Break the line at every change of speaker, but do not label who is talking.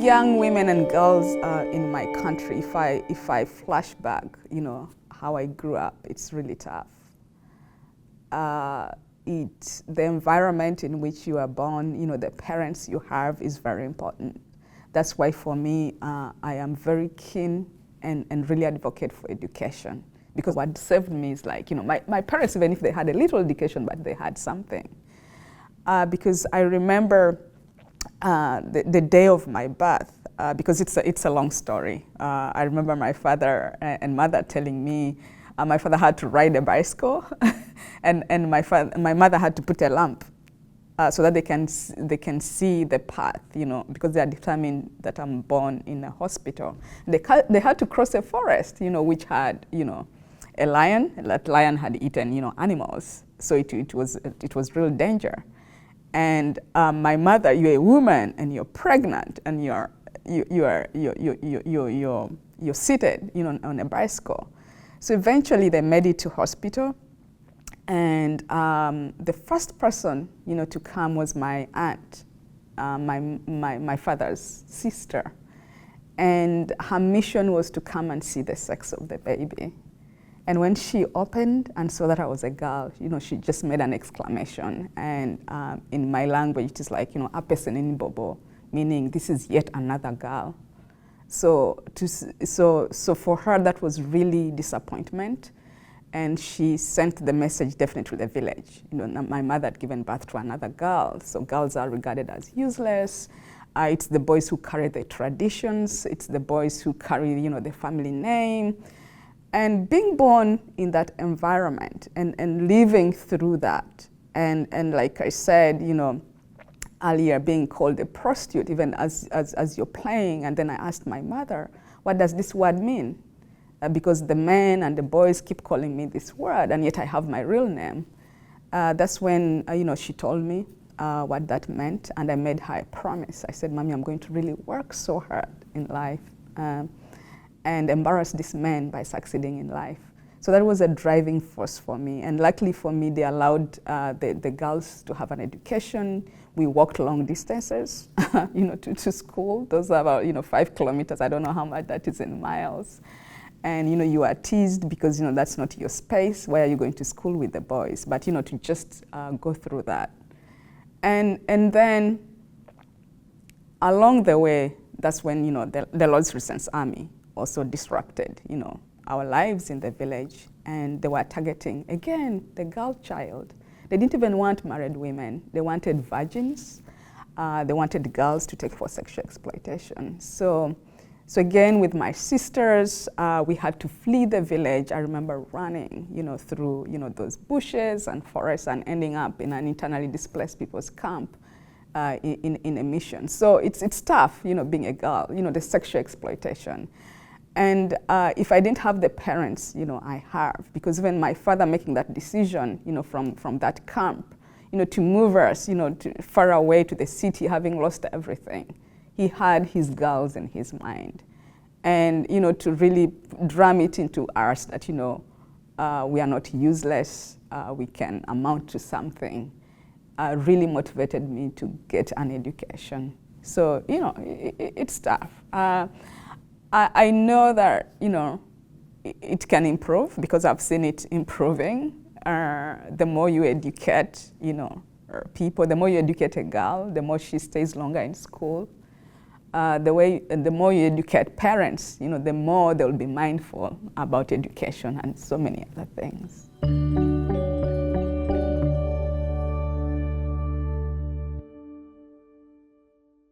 young women and girls in my country, if I flash back, how I grew up, it's really tough. The environment in which you are born, the parents you have is very important. That's why for me, I am very keen and really advocate for education. Because what saved me is like, my parents, even if they had a little education, but they had something. Because I remember the day of my birth, because it's a long story. I remember my father and mother telling me my father had to ride a bicycle and my mother had to put a lamp so that they can see the path, because they are determined that I'm born in a hospital. They had to cross a forest, which had, a lion. That lion had eaten, animals. So it was real danger. And my mother, you're a woman and you're pregnant and you're seated, on a bicycle. So eventually they made it to hospital, and the first person, to come was my aunt, my father's sister, and her mission was to come and see the sex of the baby. And when she opened and saw that I was a girl, she just made an exclamation. And in my language, it is like, apesenini bobo, meaning this is yet another girl. So for her, that was really disappointment. And she sent the message definitely to the village. My mother had given birth to another girl. So girls are regarded as useless. It's the boys who carry the traditions. It's the boys who carry, the family name. And being born in that environment and living through that, and like I said, earlier, being called a prostitute, even as you're playing, and then I asked my mother, what does this word mean? Because the men and the boys keep calling me this word, and yet I have my real name. That's when, she told me what that meant, and I made her a promise. I said, Mommy, I'm going to really work so hard in life. And embarrass this man by succeeding in life. So that was a driving force for me. And luckily for me, they allowed the girls to have an education. We walked long distances, to school. Those are about, 5 kilometers. I don't know how much that is in miles. And, you are teased because, that's not your space. Why are you going to school with the boys? But, to just go through that. And then along the way, that's when, the Lord's Resistance Army also disrupted, our lives in the village, and they were targeting, again, the girl child. They didn't even want married women. They wanted virgins. They wanted girls to take for sexual exploitation. So again, with my sisters, we had to flee the village. I remember running, through, those bushes and forests and ending up in an internally displaced people's camp. In a mission. So it's tough, being a girl, the sexual exploitation. And if I didn't have the parents, I have, because even my father making that decision, from that camp, to move us, to far away to the city, having lost everything, he had his girls in his mind. And, to really drum it into us that, we are not useless, we can amount to something, really motivated me to get an education. So, it's tough. I know that, it can improve because I've seen it improving. The more you educate, people, the more you educate a girl, the more she stays longer in school. The more you educate parents, the more they'll be mindful about education and so many other things.